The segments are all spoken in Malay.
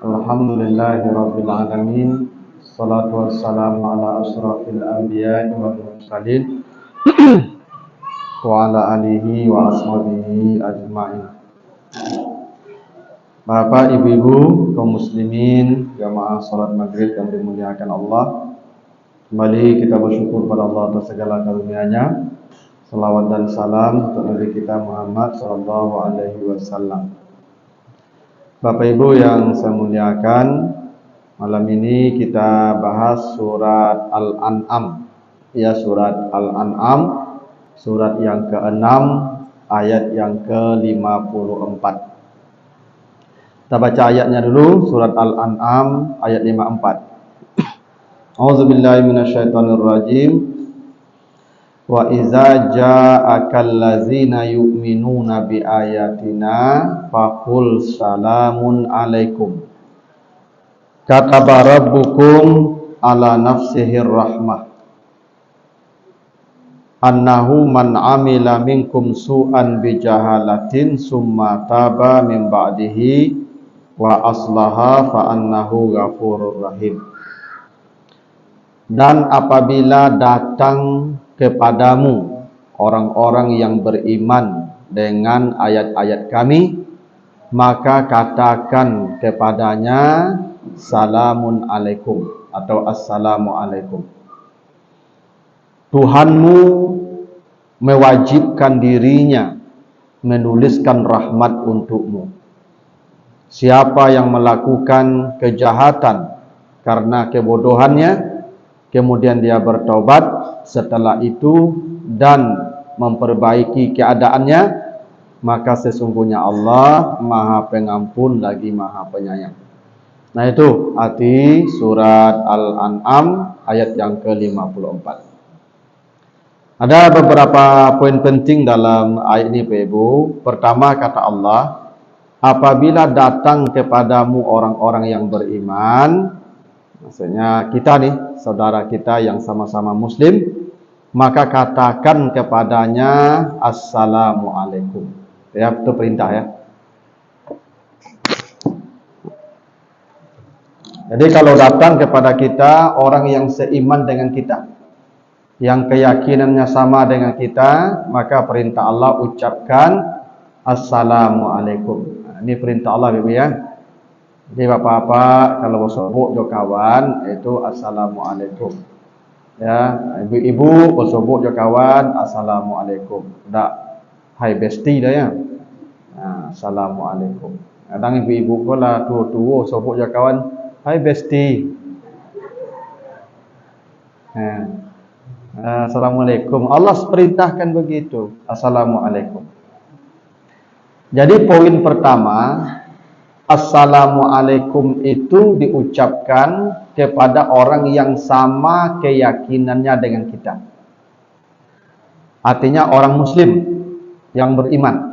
Alhamdulillahirabbil alamin. Shalatu wassalamu ala asyrafil anbiya'i wal mursalin wa ala alihi wa ashabihi ajma'in. Bapak, ibu-ibu, kaum muslimin, jamaah salat maghrib yang dimuliakan Allah. Kembali kita bersyukur pada Allah atas segala karunia-Nya. Salawat dan salam untuk Nabi kita Muhammad sallallahu alaihi wasallam. Bapak Ibu yang saya muliakan, malam ini kita bahas surat Al-An'am. Ya, surat Al-An'am, surat yang ke-6, ayat yang ke-54. Kita baca ayatnya dulu, surat Al-An'am ayat 54. A'udzubillahi minasyaitonirrajim. Wa iza ja'akal ladzina yu'minuna bi ayatina faqul salamun alaikum. Kataba rabbukum ala nafsihir rahmah annahu man amila minkum su'an bi jahalatin summa taba min ba'dihi wa aslaha fa annahu ghafurur rahim. Dan apabila datang kepadamu orang-orang yang beriman dengan ayat-ayat kami, maka katakan kepadanya salamun alaikum atau assalamu alaikum. Tuhanmu mewajibkan dirinya menuliskan rahmat untukmu. Siapa yang melakukan kejahatan karena kebodohannya, kemudian dia bertaubat setelah itu dan memperbaiki keadaannya, maka sesungguhnya Allah Maha Pengampun lagi Maha Penyayang. Nah, itu arti surat Al-An'am ayat yang ke-54. Ada beberapa poin penting dalam ayat ini, Bapak Ibu. Pertama, kata Allah, apabila datang kepadamu orang-orang yang beriman, maksudnya kita nih, saudara kita yang sama-sama muslim, maka katakan kepadanya assalamu alaikum. Ya, itu perintah ya. Jadi kalau datang kepada kita orang yang seiman dengan kita, yang keyakinannya sama dengan kita, maka perintah Allah ucapkan assalamu alaikum. Nah, ini perintah Allah, Ibu ya. Jadi bapak-bapak kalau bersobok jo kawan itu assalamualaikum. Ya, ibu-ibu bersobok jo kawan assalamualaikum. Tak hai bestie dah ya. Nah, assalamualaikum. Kadang ibu-ibu pula tua-tua sobok jo kawan hai bestie. Assalamualaikum. Allah perintahkan begitu. Assalamualaikum. Jadi poin pertama, assalamualaikum itu diucapkan kepada orang yang sama keyakinannya dengan kita. Artinya orang muslim yang beriman.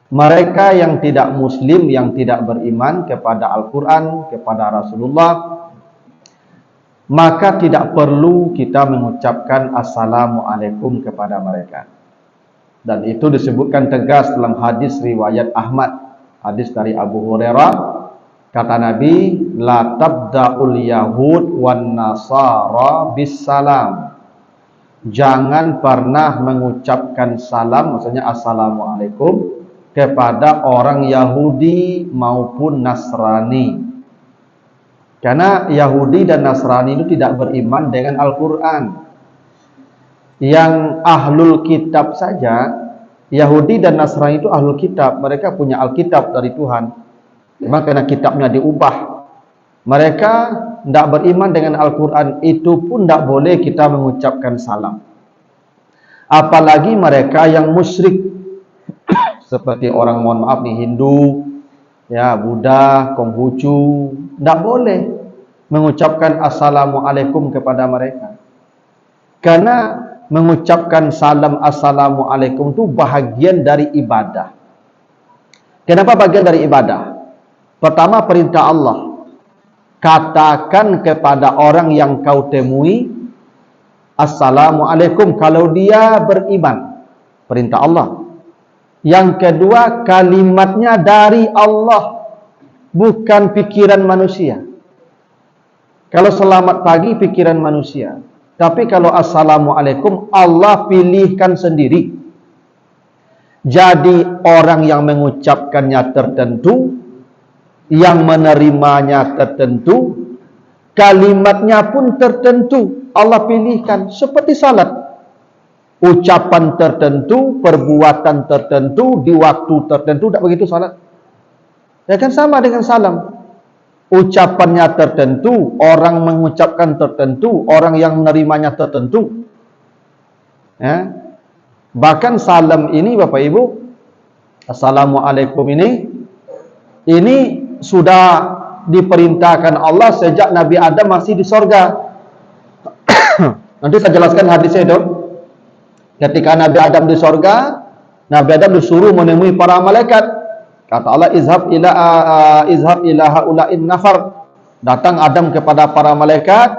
Mereka yang tidak muslim, yang tidak beriman kepada Al-Quran, kepada Rasulullah, maka tidak perlu kita mengucapkan assalamualaikum kepada mereka. Dan itu disebutkan tegas dalam hadis riwayat Ahmad. Hadis dari Abu Hurairah, kata Nabi, la tabda'ul yahud wan nasara bis salam. Jangan pernah mengucapkan salam, maksudnya assalamualaikum, kepada orang Yahudi maupun Nasrani. Karena Yahudi dan Nasrani itu tidak beriman dengan Al-Quran. Yang ahlul kitab saja, Yahudi dan Nasrani itu ahlul kitab, mereka punya Alkitab dari Tuhan. Memang karena kitabnya diubah, mereka tidak beriman dengan Al-Quran, itu pun tidak boleh kita mengucapkan salam. Apalagi mereka yang musyrik, seperti orang, mohon maaf nih, Hindu, ya, Buddha, Konghucu, tidak boleh mengucapkan assalamualaikum kepada mereka. Karena mengucapkan salam assalamualaikum itu bahagian dari ibadah. Kenapa bagian dari ibadah? Pertama, perintah Allah. Katakan kepada orang yang kau temui assalamualaikum kalau dia beriman. Perintah Allah. Yang kedua, kalimatnya dari Allah. bukan pikiran manusia. Kalau selamat pagi pikiran manusia. Tapi kalau assalamualaikum, Allah pilihkan sendiri. Jadi orang yang mengucapkannya tertentu, yang menerimanya tertentu, kalimatnya pun tertentu. Allah pilihkan seperti salat. Ucapan tertentu, perbuatan tertentu, di waktu tertentu, tak begitu salat. Ya kan sama dengan salam. Ucapannya tertentu, orang mengucapkan tertentu, orang yang menerimanya tertentu. Ya. Bahkan salam ini Bapak Ibu, assalamualaikum ini sudah diperintahkan Allah sejak Nabi Adam masih di sorga. Nanti saya jelaskan hadisnya itu. Ketika Nabi Adam di sorga, Nabi Adam disuruh menemui para malaikat. Kata Allah, izhab ila haula'in nafar. Datang Adam kepada para malaikat.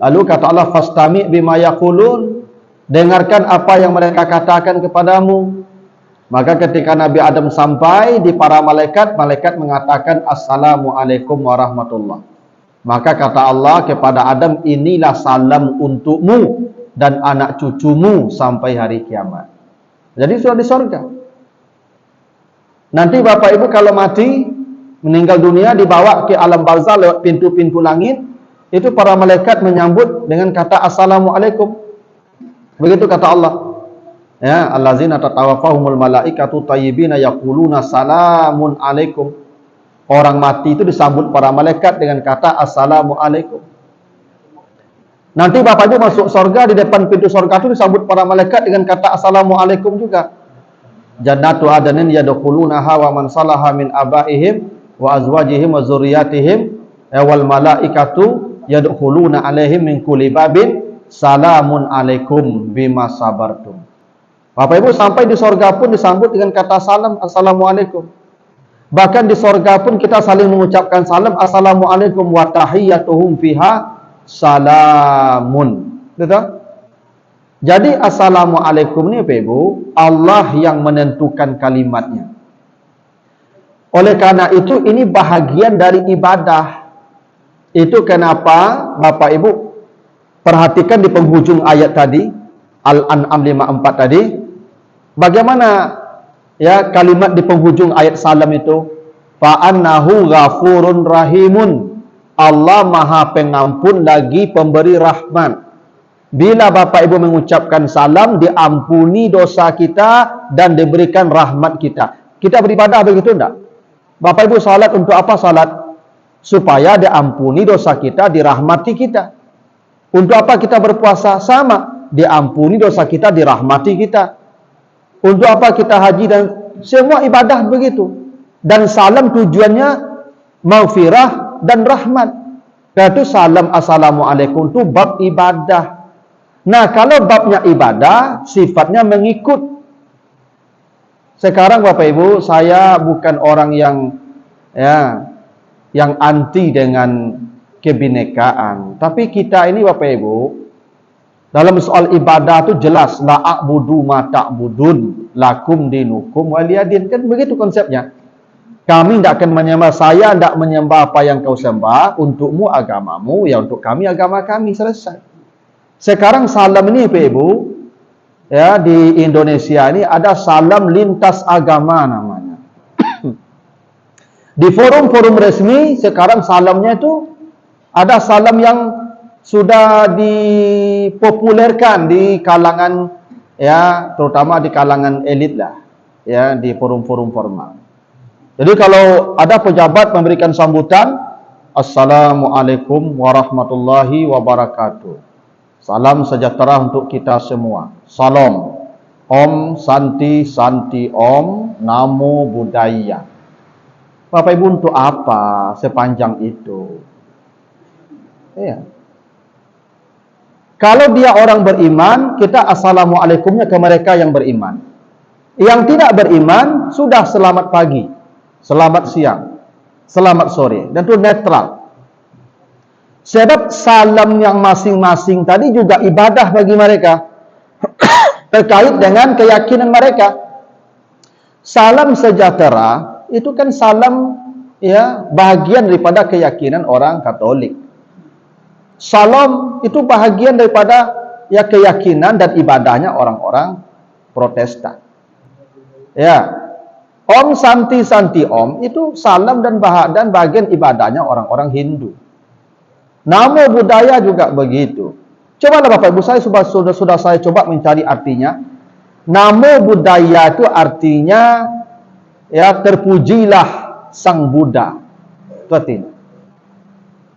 Lalu kata Allah, fastami' bima yaqulun. Dengarkan apa yang mereka katakan kepadamu. Maka ketika Nabi Adam sampai di para malaikat, malaikat mengatakan assalamualaikum warahmatullah. Maka kata Allah kepada Adam, inilah salam untukmu dan anak cucumu sampai hari kiamat. Jadi sudah di sorga. Nanti Bapak Ibu kalau mati, meninggal dunia, dibawa ke alam barzah lewat pintu-pintu langit, itu para malaikat menyambut dengan kata assalamualaikum. Begitu kata Allah. Ya, allazina tatawaffahumul malaikatu thayyibina yaquluna salamun alaikum. Orang mati itu disambut para malaikat dengan kata assalamualaikum. Nanti Bapak Ibu masuk surga, di depan pintu surga itu disambut para malaikat dengan kata assalamualaikum juga. Jannatu adnin yadkhulunaha wa man salaha min abaihim wa azwajihim wa dzurriyyatihim wal malaikatu yadkhuluna alaihim min kulli babin salamun alaikum bima sabartum. Bapak Ibu sampai di sorga pun disambut dengan kata salam, assalamualaikum. Bahkan di sorga pun kita saling mengucapkan salam, assalamualaikum wa tahiyyatuhum fiha salamun. Betul? Jadi assalamualaikum ini Bapak Ibu, Allah yang menentukan kalimatnya. Oleh karena itu ini bahagian dari ibadah. Itu kenapa Bapak Ibu perhatikan di penghujung ayat tadi, Al-An'am 54 tadi, bagaimana ya kalimat di penghujung ayat salam itu, fa'annahu ghafurun rahimun. Allah Maha Pengampun lagi pemberi rahmat. Bila Bapak Ibu mengucapkan salam, diampuni dosa kita dan diberikan rahmat kita. Kita beribadah begitu enggak? Bapak Ibu salat untuk apa salat? Supaya diampuni dosa kita, dirahmati kita. Untuk apa kita berpuasa? Sama, diampuni dosa kita, dirahmati kita. Untuk apa kita haji dan semua ibadah begitu. Dan salam tujuannya maghfirah dan rahmat. Yaitu salam assalamualaikum itu bab ibadah. Nah, kalau babnya ibadah, sifatnya mengikut. Sekarang Bapak Ibu, saya bukan orang yang anti dengan kebinekaan. Tapi kita ini Bapak Ibu, dalam soal ibadah itu jelas, la a'budu ma ta'budun, lakum dinukum waliyadin. Kan begitu konsepnya. Kami tidak akan menyembah, saya tidak menyembah apa yang kau sembah, untukmu agamamu, ya untuk kami agama kami, selesai. Sekarang salam ini Bapak Ibu, ya di Indonesia ini ada salam lintas agama namanya. Di forum-forum resmi sekarang salamnya itu ada salam yang sudah dipopulerkan di kalangan ya, terutama di kalangan elit lah, ya di forum-forum formal. Jadi kalau ada pejabat memberikan sambutan, assalamualaikum warahmatullahi wabarakatuh. Salam sejahtera untuk kita semua. Salam. Om Santi Santi Om Namo Buddhaya. Bapak Ibu untuk apa sepanjang itu? Ya. Kalau dia orang beriman, kita assalamualaikumnya ke mereka yang beriman. Yang tidak beriman, sudah selamat pagi, selamat siang, selamat sore. Dan itu netral. Sebab salam yang masing-masing tadi juga ibadah bagi mereka. Terkait dengan keyakinan mereka. Salam sejahtera, itu kan salam ya bahagian daripada keyakinan orang Katolik. Salam itu bahagian daripada ya keyakinan dan ibadahnya orang-orang Protestan. Ya. Om Santi Santi Om itu salam dan bahagian ibadahnya orang-orang Hindu. Namo Buddhaya juga begitu. Cobalah Bapak Ibu, saya sudah saya coba mencari artinya. Namo Buddhaya itu artinya ya terpujilah Sang Buddha. Itu artinya.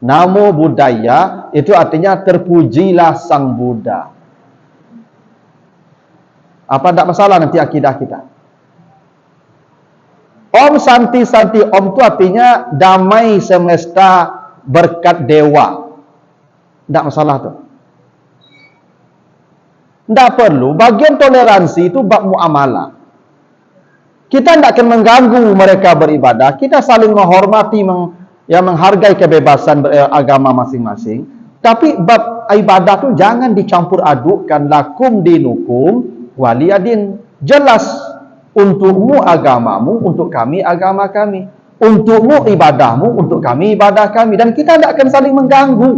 Namo Buddhaya itu artinya terpujilah Sang Buddha. Apa tidak masalah nanti akidah kita? Om Santi Santi Om itu artinya damai semesta berkat dewa. Tidak masalah tuh. Tidak perlu. Bagian toleransi itu bab muamalah. Kita tidak akan mengganggu mereka beribadah. Kita saling menghormati, menghargai kebebasan agama masing-masing. Tapi bab ibadah itu jangan dicampur adukkan. Lakum dinukum waliyadin. Jelas. Untukmu agamamu, untuk kami agama kami. Untukmu ibadahmu, untuk kami ibadah kami. Dan kita tidak akan saling mengganggu.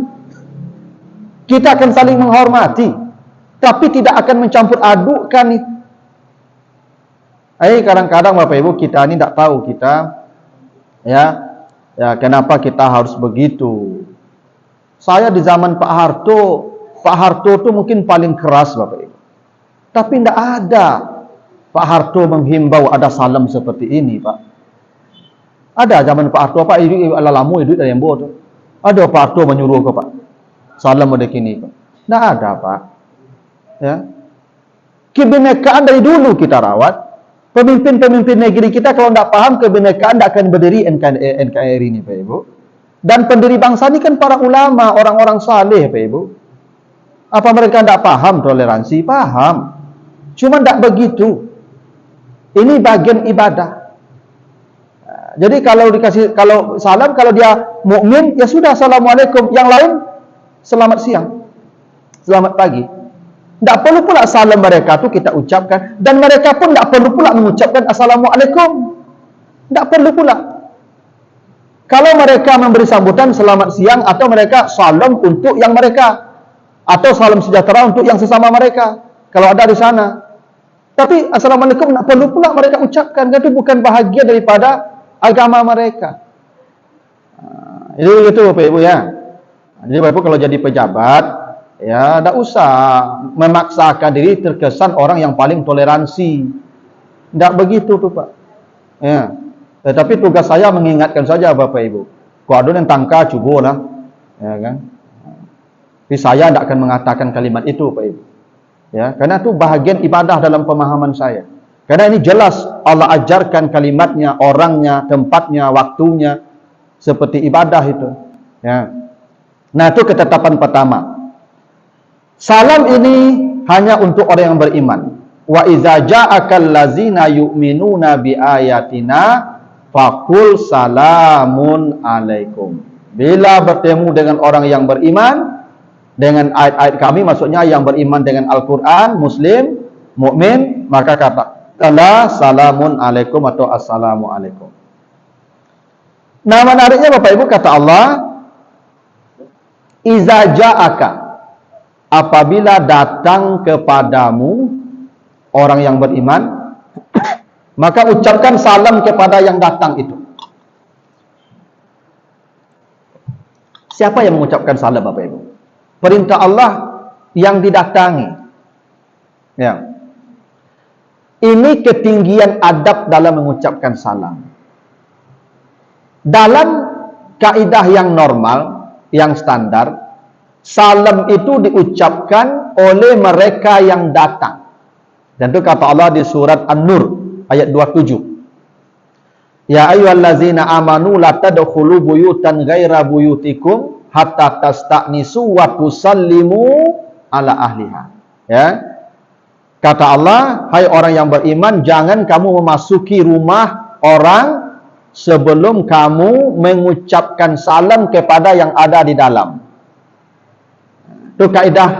Kita akan saling menghormati. Tapi tidak akan mencampur adukkan. Kadang-kadang Bapak Ibu kita ini tidak tahu kita ya kenapa kita harus begitu. Saya di zaman Pak Harto itu mungkin paling keras Bapak Ibu. Tapi tidak ada Pak Harto menghimbau ada salam seperti ini, Pak. Ada zaman Pak Harto, Pak, itu lalamu itu dari embo tu. Ada Pak Harto menyuruh ke Pak. Salam ada kini, Pak. Tidak ada, Pak. Ya. Kebinekaan dari dulu kita rawat. Pemimpin-pemimpin negeri kita kalau tidak paham kebinekaan tidak akan berdiri NKRI ini, Pak Ibu. Dan pendiri bangsa ini kan para ulama, orang-orang saleh, Pak Ibu. Apa mereka tidak paham toleransi? Paham. Cuma tidak begitu. Ini bagian ibadah. Jadi kalau salam, kalau dia mukmin ya sudah assalamualaikum. Yang lain selamat siang, selamat pagi. Tidak perlu pula salam mereka tu kita ucapkan, dan mereka pun tidak perlu pula mengucapkan assalamualaikum. Tidak perlu pula. Kalau mereka memberi sambutan selamat siang, atau mereka salam untuk yang mereka, atau salam sejahtera untuk yang sesama mereka, kalau ada di sana. Tapi assalamualaikum tak perlu pula mereka ucapkan. Itu bukan bahagia daripada agama mereka. Jadi itu Bapak Ibu ya. Jadi Bapak Ibu kalau jadi pejabat, ya tak usah memaksakan diri terkesan orang yang paling toleransi. Tak begitu tuh Pak. Ya. Tetapi tugas saya mengingatkan saja Bapak Ibu. Kau ada yang tangka cuba lah, ya kan. Tapi saya tidak akan mengatakan kalimat itu Pak Ibu. Ya, karena itu bahagian ibadah dalam pemahaman saya. Karena ini jelas Allah ajarkan kalimatnya, orangnya, tempatnya, waktunya seperti ibadah itu. Ya. Nah, itu ketetapan pertama. Salam ini hanya untuk orang yang beriman. Wa idza ja'akal ladzina yu'minuna bi ayatina faqul salamun alaikum. Bila bertemu dengan orang yang beriman dengan ayat-ayat kami, maksudnya yang beriman dengan Al-Quran, Muslim, mukmin, maka katakanlah salamun alaikum atau assalamu alaikum. Nah, menariknya Bapak Ibu kata Allah, iza ja'aka, apabila datang kepadamu orang yang beriman, maka ucapkan salam kepada yang datang itu. Siapa yang mengucapkan salam Bapak Ibu? Perintah Allah yang didatangi. Ya. Ini ketinggian adab dalam mengucapkan salam. Dalam kaidah yang normal, yang standar, salam itu diucapkan oleh mereka yang datang. Dan itu kata Allah di surat An-Nur ayat 27. Ya ayyuhallazina amanu la tadkhulu buyutan ghaira buyutikum hatta tasta'nisu wa tusallimu ala ahliha. Ya. Kata Allah, hai orang yang beriman, jangan kamu memasuki rumah orang sebelum kamu mengucapkan salam kepada yang ada di dalam. Itu kaidah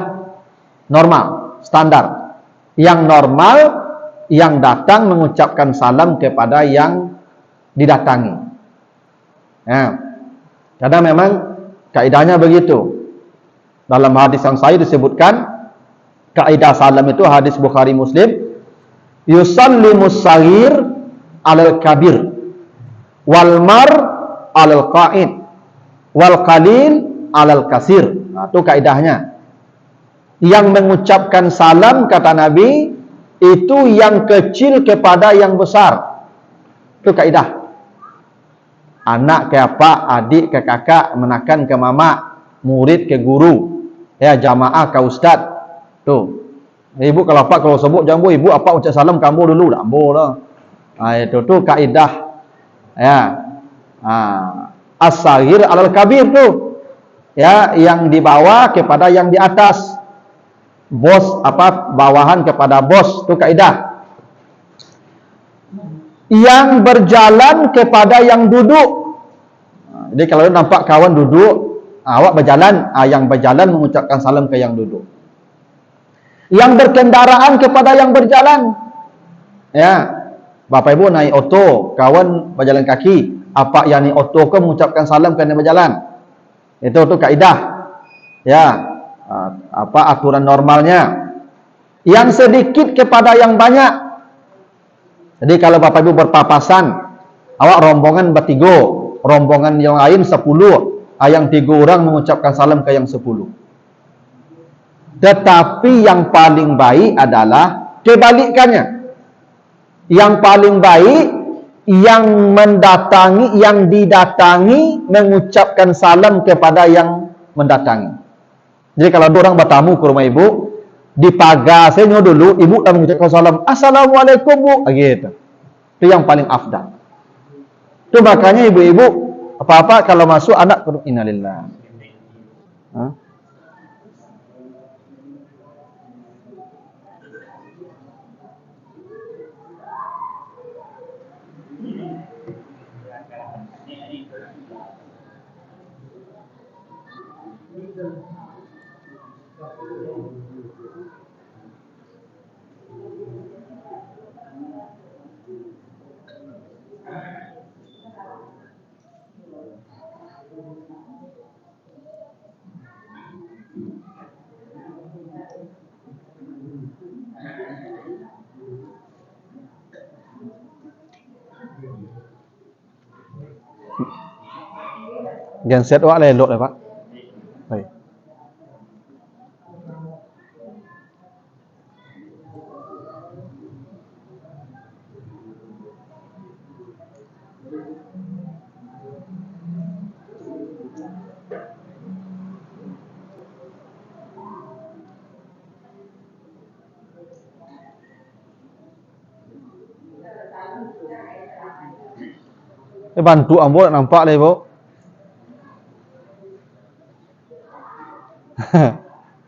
normal, standar. Yang normal, yang datang mengucapkan salam kepada yang didatangi. Ya. Karena memang kaidahnya begitu. Dalam hadis yang sahih disebutkan kaidah salam itu, hadis Bukhari Muslim, yusallimus saghir 'alal kabir wal mar 'alal qa'id wal qalil 'alal kasir. Nah, itu kaidahnya. Yang mengucapkan salam, kata Nabi, itu yang kecil kepada yang besar. Itu kaidah. Anak ke apa, adik ke kakak, menakan ke mama, murid ke guru, ya, jamaah ke ustaz. Tuh. Ibu kalau apa, kalau sebut jambu, ibu apa ucap salam kamu dulu, tak boleh lah. Nah, itu tuh kaidah. Ya. As-saghir 'alal kabir tuh. Ya, yang di bawah kepada yang di atas. Bos apa, bawahan kepada bos, itu kaidah. Yang berjalan kepada yang duduk. Jadi kalau nampak kawan duduk, awak berjalan, yang berjalan mengucapkan salam ke yang duduk. Yang berkendaraan kepada yang berjalan. Ya, Bapak Ibu naik oto, kawan berjalan kaki, apa yang naik oto ke mengucapkan salam ke yang berjalan. Itu tuh kaidah. Ya. Apa aturan normalnya. Yang sedikit kepada yang banyak. Jadi kalau Bapak Ibu berpapasan, awak rombongan bertiga, rombongan yang lain 10, yang 3 orang mengucapkan salam ke yang 10. Tetapi yang paling baik adalah kebalikannya. Yang paling baik yang mendatangi, yang didatangi mengucapkan salam kepada yang mendatangi. Jadi kalau ada orang bertamu ke rumah ibu, di pagar saya dulu, ibu dah mengucapkan salam, assalamualaikum bu, gitu. Itu yang paling afdal. Itu makanya ibu-ibu apa-apa kalau masuk anak kudu innalillah. Genset awak lelok lah Pak. Baik. Bantu ambo nampak lah ibu.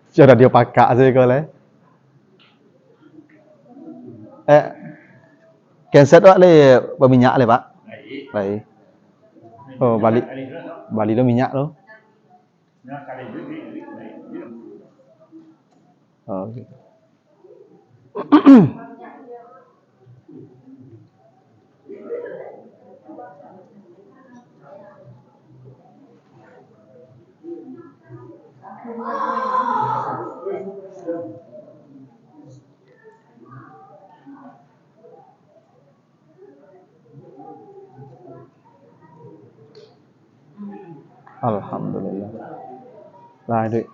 Sudah dia pakak saya kau lah. Genset awak le berminyak le Pak. Baik. Oh balik lo minyak lo. Oh, okay. Alhamdulillah. Lah duit.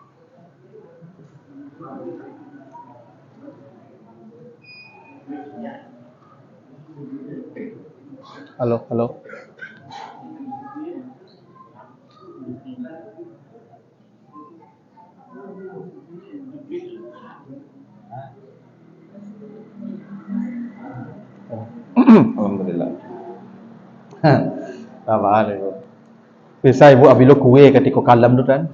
Halo, halo. Alhamdulillah. Apa ada ibu? Bisa ibu ambil kue ketika kalam tu kan?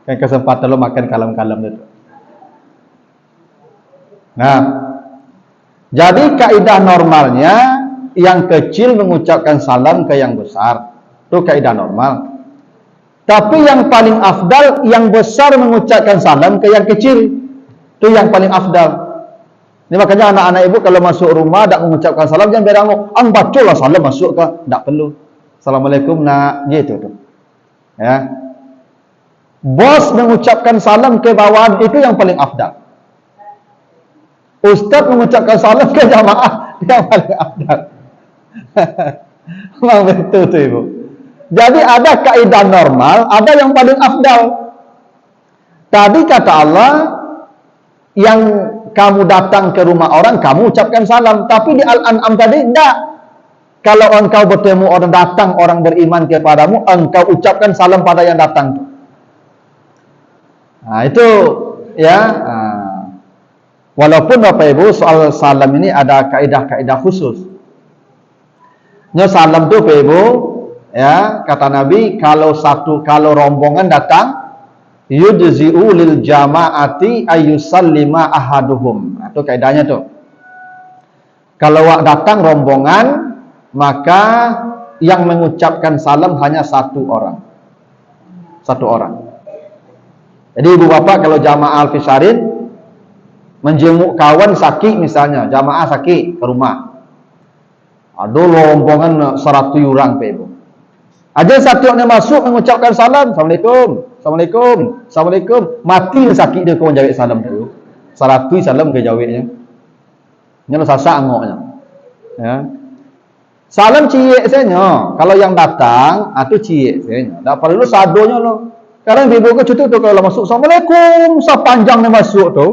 Kan kesempatan lo makan kalam-kalam tu. Nah, jadi kaidah normalnya yang kecil mengucapkan salam ke yang besar. Itu kaidah normal. Tapi yang paling afdal yang besar mengucapkan salam ke yang kecil. Itu yang paling afdal. Ini makanya anak-anak ibu kalau masuk rumah tak mengucapkan salam jangan beranguk. Baca lah salam masuk ke, tak perlu. Assalamualaikum nak, gitu tuh. Ya. Bos mengucapkan salam ke bawahan itu yang paling afdal. Ustaz mengucapkan salam ke jamaah yang paling afdal. Memang betul tuh Ibu. Jadi ada kaidah normal, ada yang paling afdal. Tadi kata Allah, yang kamu datang ke rumah orang, kamu ucapkan salam. Tapi di Al-An'am tadi, tidak. Kalau engkau bertemu orang datang, orang beriman kepadamu, engkau ucapkan salam pada yang datang. Nah, itu ya. Walaupun Bapak Ibu soal salam ini ada kaidah-kaidah khusus. Salam itu Bapak Ibu, ya, kata Nabi, kalau rombongan datang, yujzi'u lil jama'ati ayyusallima ahaduhum. Itu kaidahnya tuh. Kalau datang rombongan, maka yang mengucapkan salam hanya satu orang. Satu orang. Jadi ibu bapak kalau jamaah Al-Fisharin menjenguk kawan sakit misalnya, jamaah sakit ke rumah. Ada rombongan 100 orang Pak Ibu. Aja satu yang masuk mengucapkan salam, Assalamualaikum, Assalamualaikum, Assalamualaikum. Mati sakit dia kau jawab salam dulu. 100 salam ke jawabnya. Nyala sasak angoknya. Ya. Salam ciek saja. Kalau yang datang, itu ciek saja. Tak perlu sadonya loh. Sekarang ibu ke cutu tu kalau masuk Assalamualaikum, sepanjangnya masuk tu,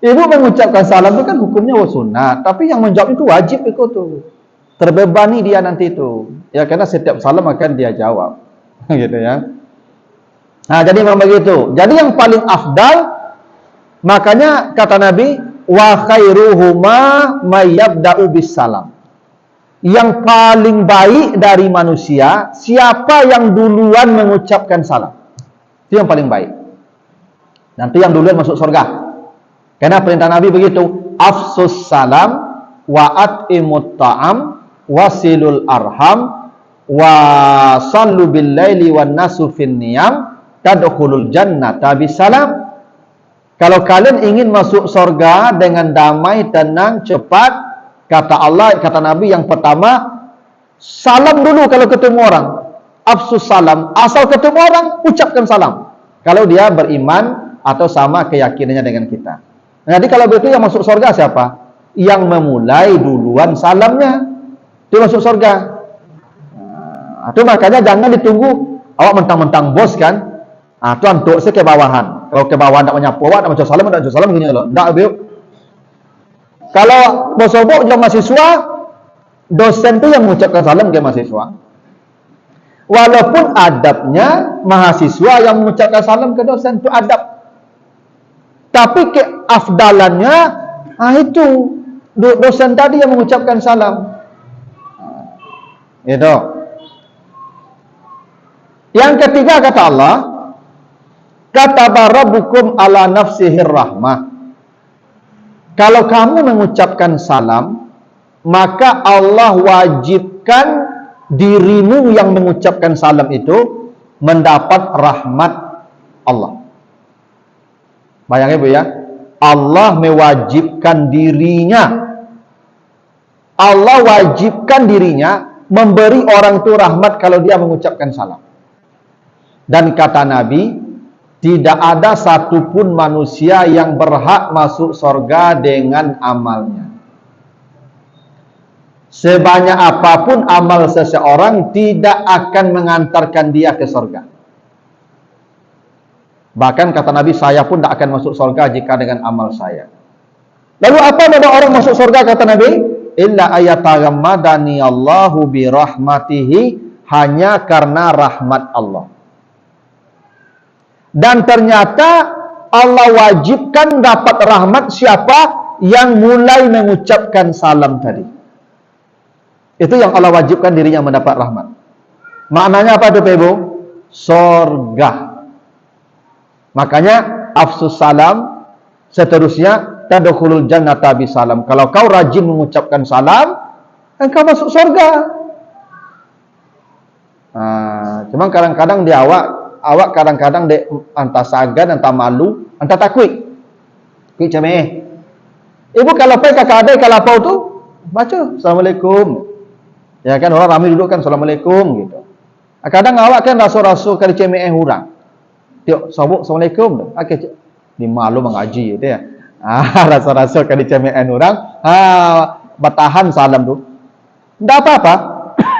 ibu mengucapkan salam tu kan hukumnya sunat, tapi yang menjawab itu wajib ikut tu. Terbebani dia nanti tu. Ya karena setiap salam akan dia jawab. Gitu ya. Nah, jadi memang begitu. Jadi yang paling afdal, makanya kata Nabi, wa khairuhuma may yabda'u bis salam. Yang paling baik dari manusia, siapa yang duluan mengucapkan salam. Itu yang paling baik. Nanti yang duluan masuk surga. Karena perintah Nabi begitu, afsus salam wa at'imut ta'am wasilul arham wa sallu bil laili wan nasu fin niyam tadkhulul jannata bisalam. Kalau kalian ingin masuk surga dengan damai, tenang, cepat, kata Allah, kata Nabi yang pertama, salam dulu kalau ketemu orang. Afsus salam, asal ketemu orang, ucapkan salam. Kalau dia beriman atau sama keyakinannya dengan kita. Jadi kalau begitu yang masuk surga siapa? Yang memulai duluan salamnya. Dia masuk surga. Nah, itu makanya jangan ditunggu awak mentang-mentang bos kan. Ah, tuan tok saya ke bawahan. Kalau ke bawahan tak menyapu awak, tak macam salam gini loh. Tak biu. Kalau bos obok jadi mahasiswa, dosen tu yang mengucapkan salam ke mahasiswa. Walaupun adabnya mahasiswa yang mengucapkan salam ke dosen itu adab. Tapi keafdalannya itu dosen tadi yang mengucapkan salam. Itu. Yang ketiga kata Allah, kataba rabbukum ala nafsihir rahmah. Kalau kamu mengucapkan salam, maka Allah wajibkan dirimu yang mengucapkan salam itu mendapat rahmat Allah. Bayangin Bu ya, Allah mewajibkan dirinya, Allah wajibkan dirinya memberi orang itu rahmat kalau dia mengucapkan salam. Dan kata Nabi, tidak ada satupun manusia yang berhak masuk surga dengan amalnya. Sebanyak apapun amal seseorang tidak akan mengantarkan dia ke surga. Bahkan kata Nabi, saya pun tidak akan masuk surga jika dengan amal saya. Lalu apa nama orang masuk surga kata Nabi? Illa ayataghammadani Allahu bi rahmatihi, hanya karena rahmat Allah. Dan ternyata Allah wajibkan dapat rahmat siapa yang mulai mengucapkan salam tadi. Itu yang Allah wajibkan dirinya mendapat rahmat. Maknanya apa itu Pak Ibu? Surga. Makanya afsus salam, seterusnya tadkhulul jannata bisalam. Kalau kau rajin mengucapkan salam, engkau masuk surga. Cuma kadang-kadang di awak kadang-kadang de antah sagan, antah malu, antah takut. Kui cemeh. Ibu kalau pergi kakak adai kalau apa tu, baca Assalamualaikum. Ya kan, orang ramai duduk kan, Assalamualaikum gitu. Kadang awak kan rasa-rasa kali cemeh orang. Tiok sabuk Assalamualaikum. Okey, di malu mengaji gitu ya. Rasa-rasa kali cemeh orang. Bertahan salam tu. Tak apa-apa.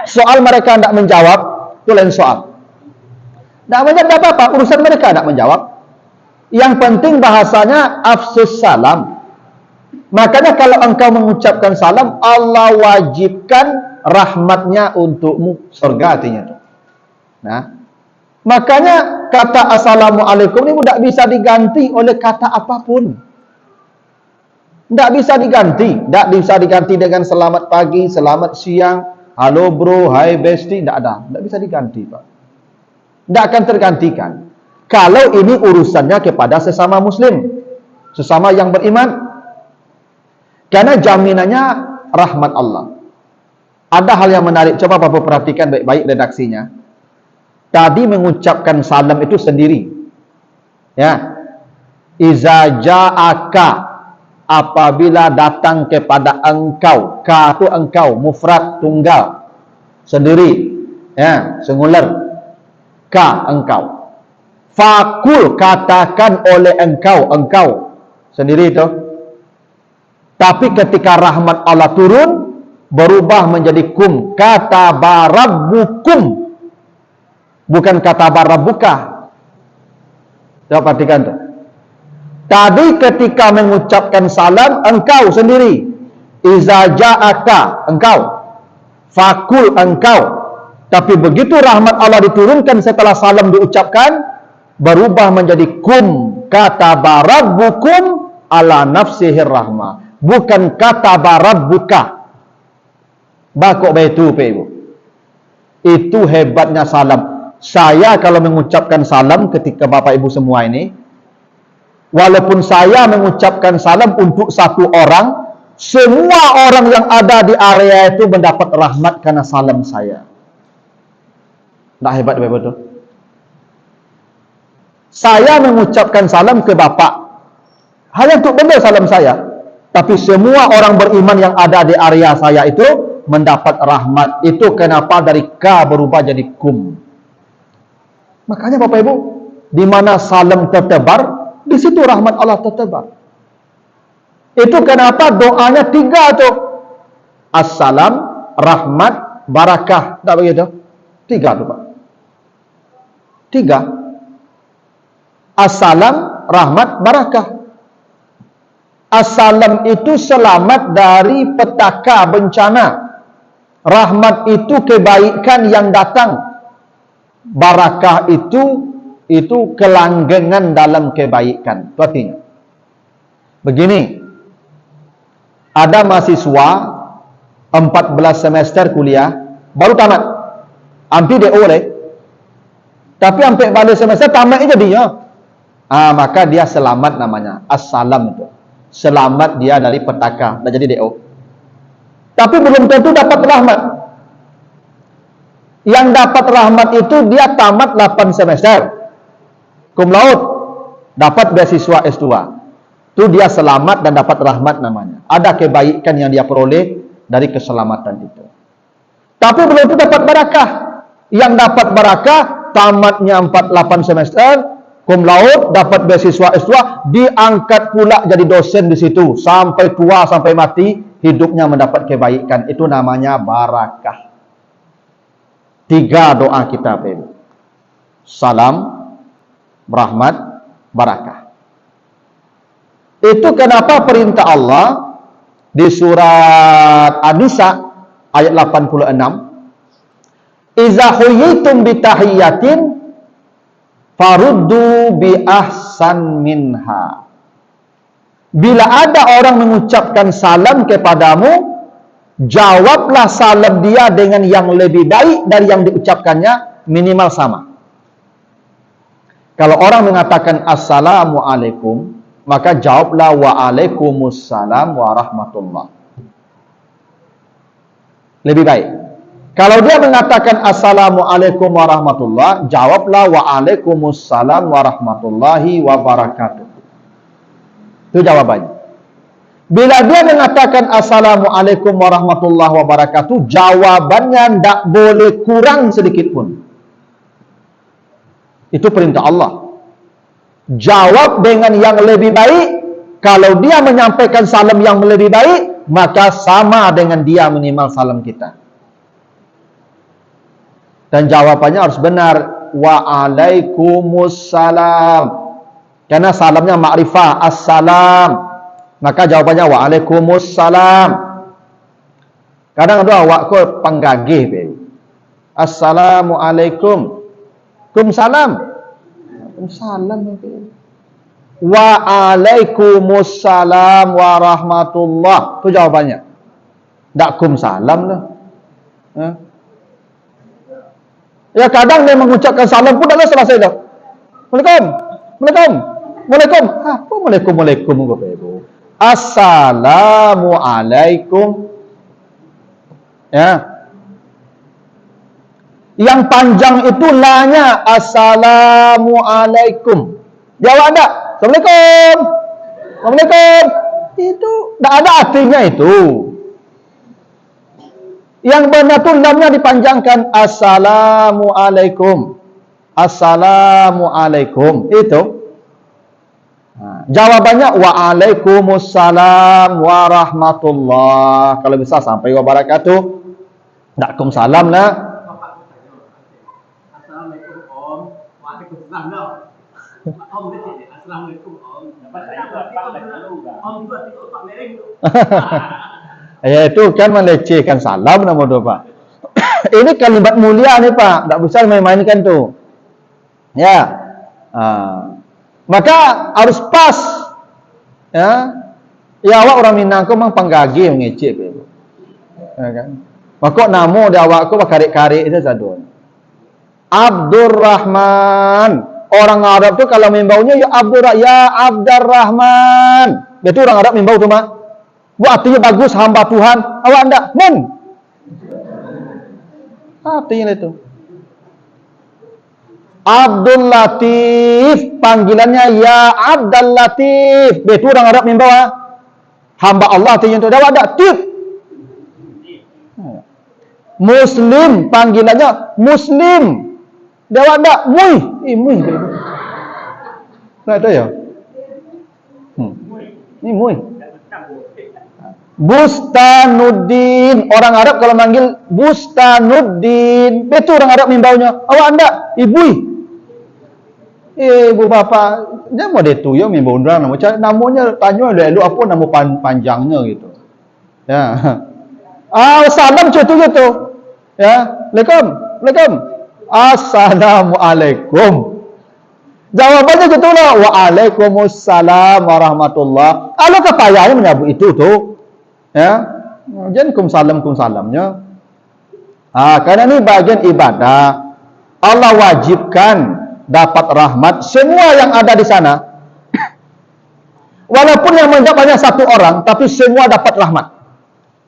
Soal mereka tak menjawab, itu lain soal. Tak apa-apa, urusan mereka tak menjawab. Yang penting bahasanya afsus salam. Makanya kalau engkau mengucapkan salam, Allah wajibkan rahmatnya untukmu, surga artinya tu. Nah, makanya kata Assalamualaikum ini tidak bisa diganti oleh kata apapun. Tidak bisa diganti. Tak bisa diganti dengan selamat pagi, selamat siang, halo bro, hai bestie. Tak ada. Tak bisa diganti, Pak. Tak akan tergantikan. Kalau ini urusannya kepada sesama muslim, sesama yang beriman. Karena jaminannya rahmat Allah. Ada hal yang menarik. Coba Bapak perhatikan baik-baik redaksinya. Tadi mengucapkan salam itu sendiri. Ya. Iza ja'aka, apabila datang kepada engkau. Ka itu engkau, mufrad tunggal, sendiri. Ya, singular. Ka engkau. Fakul, katakan oleh engkau sendiri itu. Tapi ketika rahmat Allah turun, berubah menjadi kum. Kata barabbukum, bukan kata barabbuka. Coba perhatikan tu. Tadi ketika mengucapkan salam, engkau sendiri. Iza ja'aka, engkau. Fakul, engkau. Tapi begitu rahmat Allah diturunkan setelah salam diucapkan, berubah menjadi kum. Kata barabbukum ala nafsihir rahmah. Bukan kata barabbuka. Bakok betul, Ibu. Itu hebatnya salam. Saya kalau mengucapkan salam ketika Bapak Ibu semua ini, walaupun saya mengucapkan salam untuk satu orang, semua orang yang ada di area itu mendapat rahmat karena salam saya. Tak hebat betul? Saya mengucapkan salam ke Bapak, hanya untuk benda salam saya. Tapi semua orang beriman yang ada di area saya itu mendapat rahmat. Itu kenapa dari ka berubah jadi kum. Makanya Bapak Ibu, di mana salam tertebar, di situ rahmat Allah tertebar. Itu kenapa doanya 3 tu. Assalam, rahmat, barakah. Tak begitu? 3 tu, Pak. 3. Assalam, rahmat, barakah. Assalam itu selamat dari petaka bencana. Rahmat itu kebaikan yang datang. Barakah itu kelanggengan dalam kebaikan. Itu artinya. Begini. Ada mahasiswa 14 semester kuliah, baru tamat. Hampir DO deh. Tapi sampai balik semester tamat jadinya. Maka dia selamat namanya. Assalam itu. Selamat dia dari petaka, dah jadi DO. Tapi belum tentu dapat rahmat. Yang dapat rahmat itu dia tamat 8 semester, cum laude, dapat beasiswa S2. Itu dia selamat dan dapat rahmat namanya. Ada kebaikan yang dia peroleh dari keselamatan itu. Tapi belum tentu dapat barakah. Yang dapat barakah, tamatnya 8 semester, cum laude, dapat beasiswa S2, diangkat pula jadi dosen di situ sampai tua, sampai mati, hidupnya mendapat kebaikan. Itu namanya barakah. 3 doa kita, Pak Ibu. Salam, rahmat, barakah. Itu kenapa perintah Allah di surat An-Nisa ayat 86, Iza huyitum bitahiyyatin faruddu bi ahsan minha. Bila ada orang mengucapkan salam kepadamu, jawablah salam dia dengan yang lebih baik dari yang diucapkannya, minimal sama. Kalau orang mengatakan assalamualaikum, maka jawablah waalaikumsalam warahmatullah. Lebih baik. Kalau dia mengatakan assalamualaikum warahmatullah, jawablah waalaikumsalam warahmatullahi wabarakatuh. Itu jawabannya. Bila dia mengatakan Assalamualaikum warahmatullahi wabarakatuh, jawabannya tidak boleh kurang sedikit pun. Itu perintah Allah. Jawab dengan yang lebih baik. Kalau dia menyampaikan salam yang lebih baik, maka sama dengan dia minimal salam kita. Dan jawabannya harus benar. Wa'alaikumussalam. Karena salamnya ma'rifah. Assalam. Maka jawabannya wa'alaikumussalam. Kadang ada awak ko panggagih be. Assalamualaikum. Kumsalam. Kumsalam be. Wa'alaikumussalam warahmatullah. Itu jawabannya. Tak kumsalam lah. Ya kadang dia mengucapkan salam pun dah selesai dah. Waalaikum. Apa waalaikum ibu? Assalamualaikum. Ya. Yang panjang itu lanya assalamualaikum. Jawab tak? Assalamualaikum. Itu tak ada artinya itu. Yang benar tu lamnya dipanjangkan assalamualaikum. Assalamualaikum. Itu. Jawabannya waalaikumsalam warahmatullah. Kalau bisa sampai wabarakatuh. Dakum salam lah. Assalamualaikum Om. Waalaikumsalam no. Om betul. Assalamualaikum Om. Om juga tidak Pak Mereng tu. Ya itu kan melecehkan salam nama tu Pak. Ini kalimat mulia ni Pak. Tak bisa main-mainkan tu. Ya. Maka harus pas. Ya. Ya awak orang Minang ko mang panggagi mengecek be. Ya kan. Maka namo dia awak ko karik-karik itu sadon. Abdurrahman. Orang Arab tu kalau membaunya ya Abdurrahman. Betul orang Arab membau tu Mak. Buat artinya bagus hamba Tuhan. Awak anda mun. Artinya itu. Abdul Latif, panggilannya ya Abdul Latif. Betul orang Arab membawa hamba Allah artinya itu. Dah ada tip. Muslim, panggilannya Muslim. Dah ada mui. Mui. Tak ada ya? Ini mui. Bustanuddin. Orang Arab kalau manggil Bustanuddin. Betul orang Arab membaunya. Awak anda, ibu. Ibu bapa, dia mau dia tu yang membau orang namanya tanya dulu apa nama panjangnya gitu. Ya. Salam contoh gitu. Ya. Waalaikum. Assalamualaikum. Jawabannya gitu lah. Waalaikumsalam warahmatullah. Alangkah payahnya menyebut itu tu. Ya. Jangan kumsalamnya. Karena ini bagian ibadah. Allah wajibkan dapat rahmat semua yang ada di sana. Walaupun yang menjawab hanya satu orang, tapi semua dapat rahmat.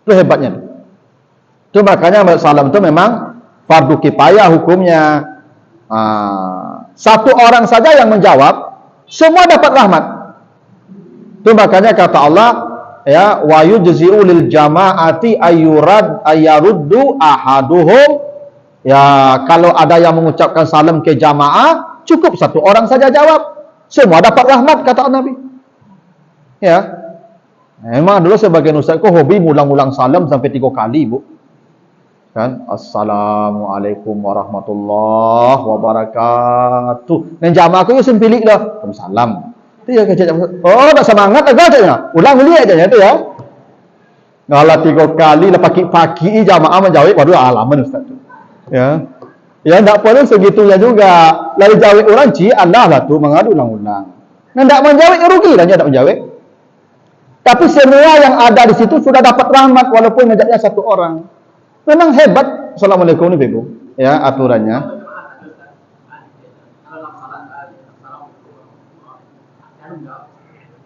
Itu hebatnya. Itu makanya salam itu memang fardu kifayah hukumnya. Satu orang saja yang menjawab, semua dapat rahmat. Itu makanya kata Allah, ya, wa yujzi'u lil jama'ati ayaruddu ahaduhum. Ya, kalau ada yang mengucapkan salam ke jamaah, cukup satu orang saja jawab. Semua dapat rahmat, kata Nabi. Ya. Memang dulu sebagian ustaz ko hobi ulang-ulang salam sampai 3 kali, Bu. Kan? Assalamualaikum warahmatullahi wabarakatuh. Dan jamaah ko sempilik dah. Salam. Itu ya kerja. Oh, tak semangat dah katanya. Ulang-ulang aja itu ya. Kalau 3 kali lah pagi jamaah menjawab, waduh alaman ustaz tu. Ya. Ya tak perlu segitunya juga. Lalu jawab orang Allah lah tu mengadu ulang-ulang. Nah, tak menjawab rugi lah dia tak menjawab. Tapi semua yang ada di situ sudah dapat rahmat walaupun menjawabnya satu orang. Memang hebat. Assalamualaikum ni Ibu. Ya, aturannya.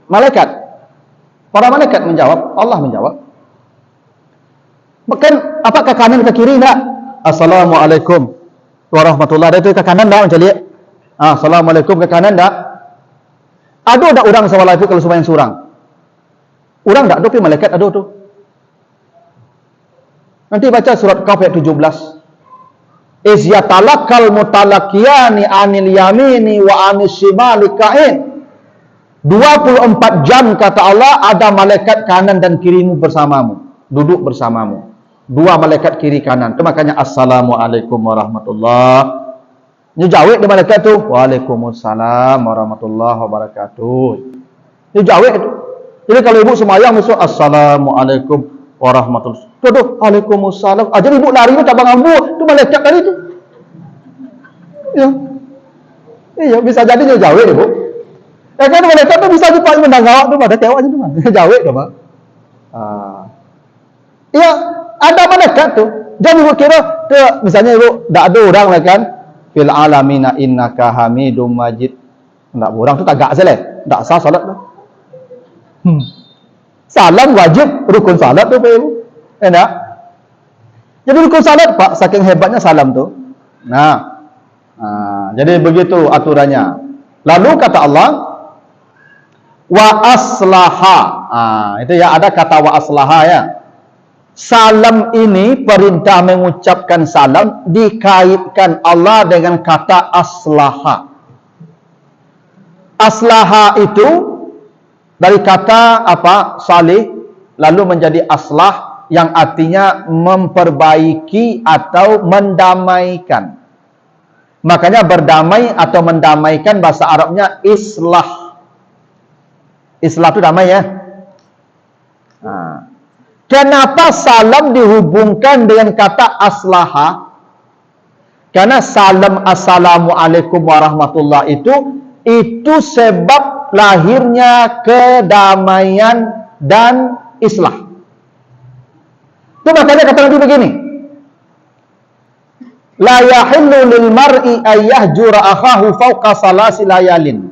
Malaikat. Para malaikat menjawab, Allah menjawab. Bukan apakah kanan ke kiri enggak? Assalamualaikum warahmatullahi wabarakatuh. Itu ke kanan tak macam lihat? Assalamualaikum ke kanan tak? Ada orang sama itu kalau sembahyang surang? Orang tak ada, tapi malaikat ada tu. Nanti baca surat Kahf ayat 17. Iz yatalakal mutalakiyani anil yamini wa anis shimali ka'in. 24 jam kata Allah ada malaikat kanan dan kirimu bersamamu, duduk bersamamu. 2 malaikat kiri kanan. Itu makanya assalamualaikum warahmatullah. Ini jawab di malaikat tu. Waalaikumsalam warahmatullahi wabarakatuh. Ini jawab tu. Jadi kalau ibu semayang masuk assalamualaikum warahmatullahi wabarakatuh. Tuh, waalaikumsalam. Jadi ibu lari tu tak bangun bu, tu malaikat tadi tu. Ya. Iya, bisa jadi dia jawab ibu. Kan malaikat tu bisa cepat mendengar tu pada tewak je tu mah. Jawab tu mah. Ya, ada malaikat tu. Jangan ibu kira tu misalnya ibu tak ada orang lah kan. Fil alamina innaka hamidum majid. Tak orang tu tagak salah. Tak sah solat tu. Salam wajib rukun salat tu Pak Ibu. Enak. Jadi rukun salat Pak, saking hebatnya salam tu. Nah. Jadi begitu aturannya. Lalu kata Allah wa aslaha. Itu ya ada kata wa aslaha ya. Salam ini perintah mengucapkan salam dikaitkan Allah dengan kata aslaha. Aslaha itu dari kata apa? Salih lalu menjadi aslah yang artinya memperbaiki atau mendamaikan. Makanya berdamai atau mendamaikan bahasa Arabnya islah. Islah itu damai ya. Kenapa salam dihubungkan dengan kata aslaha? Karena salam assalamualaikum warahmatullahi itu sebab lahirnya kedamaian dan islah. Itu makanya kata Nabi begini. La yahillu lil mar'i ayyahjura akhahu fawqa salasi layalin.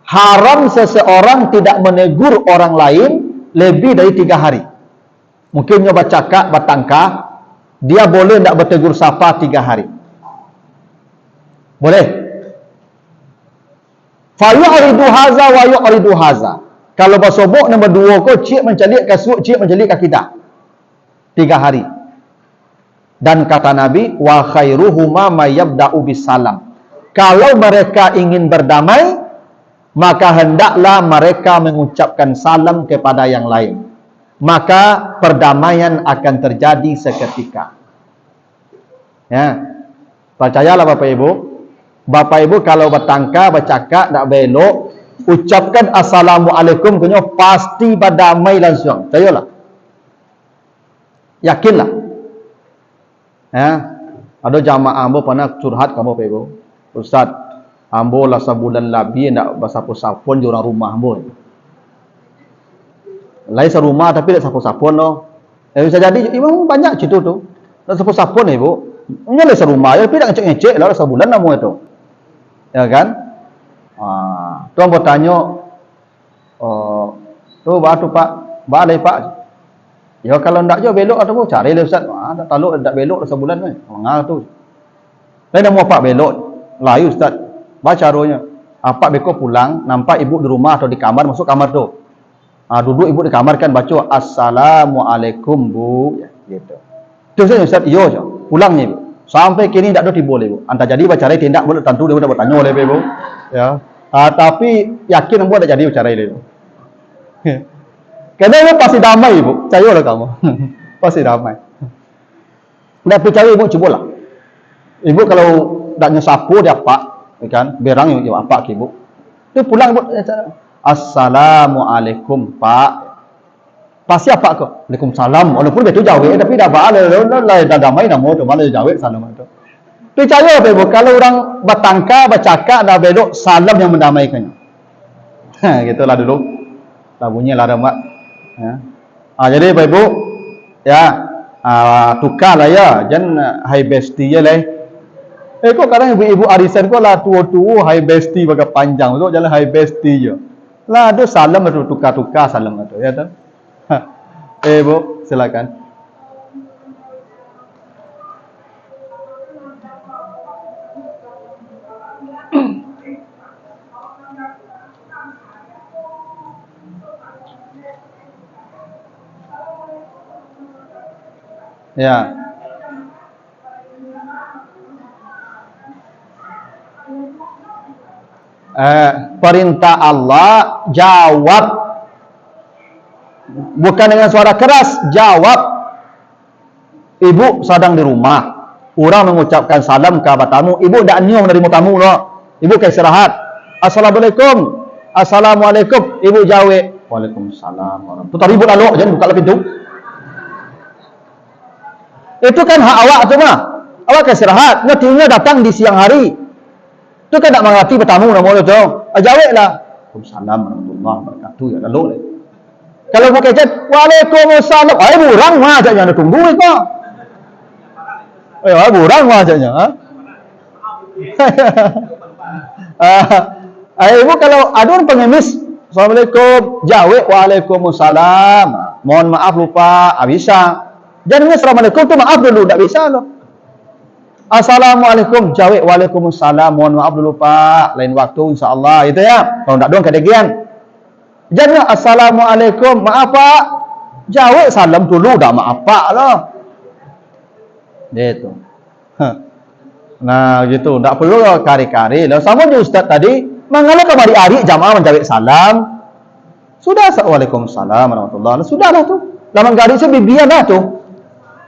Haram seseorang tidak menegur orang lain lebih dari 3 hari. Mungkin nyoba cakap bertangkah, dia boleh tidak bertegur sapa 3 hari. Boleh. Fa yu'ridu haza wa yu'ridu haza. Kalau bersobok nombor 2 ko cik mencalik kasut, cik mencalik ke kita. 3 hari. Dan kata Nabi, wa khairuhuma may yabda'u bisalam. Kalau mereka ingin berdamai, maka hendaklah mereka mengucapkan salam kepada yang lain. Maka perdamaian akan terjadi seketika. Ya. Percayalah Bapak Ibu. Bapak Ibu kalau bertangkar, bercakap, tak belok, ucapkan assalamualaikum, kunyo pasti berdamai langsung. Percayalah. Yakinlah. Ya. Ada jamaah ambo pernah curhat kamu Bapak Ibu. Ustaz, ambo lah sebulan lebih nak bersapu-sapun di orang rumah ambo. Lain serumah tapi tak sapu-sapun loh. Bisa jadi memang banyak cerita tu. Tak sapu-sapun Ibu. Ini lain serumah ya, tapi tak ngecek-ngecek lah sebulan namu itu. Ya kan? Tu ambo tanya, tu batu Pak, balai Pak. Ya kalau ndak jo belok atau cari le Ustaz. Tak taluk ndak belok sebulan ni. Ngal tu. Lain namu Pak belok. Layu Ustaz. Baca rohnya. Apa beko pulang, nampak ibu di rumah atau di kamar, masuk kamar tu. Duduk ibu di kamar kan baca assalamualaikum Bu, ya, gitu. Terus Ustaz, iyo je. Pulangnya Ibu. Sampai kini tak ada tiba Ibu. Anta jadi baca tindak boleh tentu dia bertanya oleh Ibu. Ya. Tapi yakin Ibu tak jadi bicara Ibu. Karena Ibu pasti damai Ibu. Percayalah kamu. Pasti damai. Nak percaya Ibu cubalah. Ibu kalau tak nyesapu dia Pak, kan? Berang yang apa Ibu. Tu pulang Ibu assalamualaikum Pak. Pasti apa kok? Waalaikumsalam. Walaupun betul jawab tapi dah dah damai nama tu mana jawab salam itu. Percaya apa Ibu kalau orang bertangkar bercakap dah belok salam yang mendamaikannya. Gitulah dulu. Lah bunyilah dah mak. Ya. Jadi Bapak Ibu ya tukarlah ya jangan high bestie je lah. Kok kadang ibu-ibu arisan kok lah tua-tua high bestie bagai panjang tu jalan high bestie je. Lah ada salam itu tukar-tukar salam itu ya kan. Bu silakan. Ya. Perintah Allah, jawab. Bukan dengan suara keras, jawab. Ibu sedang di rumah, orang mengucapkan salam ke tamu, ibu tidak nyium menerima tamu loh. Ibu ke istirahat. Assalamualaikum. Assalamualaikum. Ibu jawab, Waalaikumsalam. Tu tadi ibu lalu, jangan buka pintu. Itu kan hak awak tu mah. Awak ke istirahat, ngetinya datang di siang hari. Itu kan tak mengerti bertamu nama Allah tu. Jawab lah. Waalaikumsalam warahmatullahi wabarakatuh. Ya lalu. Kalau bukan chat, Waalaikumsalam. Burang mah ajaknya nak tunggu itu. Burang mah ajaknya. Ibu kalau ada orang pengemis, Assalamualaikum, jawab Waalaikumsalam. Mohon maaf lupa, bisa. Jangan Assalamualaikum tu maaf dulu, tak bisa loh. Assalamualaikum, jawab Waalaikumsalam. Mohon maaf dulu Pak, lain waktu insyaAllah. Itu ya. Kalau tak doang kedegian. Jangan Assalamualaikum, maaf Pak. Jawab salam dulu, dah maaf Pak loh. Gitu. Nah gitu, tak perlu kari-kari. Lalu sama je Ustaz tadi, mengalah kembali hari jamaah menjawab salam. Sudah, Waalaikumsalam warahmatullahi wabarakatuh. Sudahlah tu. Dalam gari saya bibian dah tu.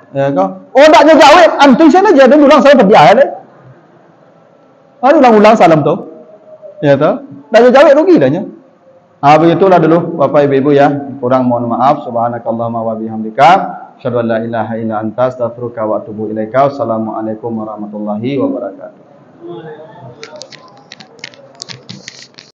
Ya kau. Oh tak jawab, antum sana aja dan ulang salam berdiah deh. Ulang-ulang salam tu. Ya tu. Tak jawab rugi dahnya. Begitulah dulu Bapak Ibu ya. Kurang mohon maaf. Subhanakallahumma wa bihamdika, asyhadu an la ilaha illa anta, astaghfiruka wa atubu ilaika. Wassalamualaikum warahmatullahi wabarakatuh.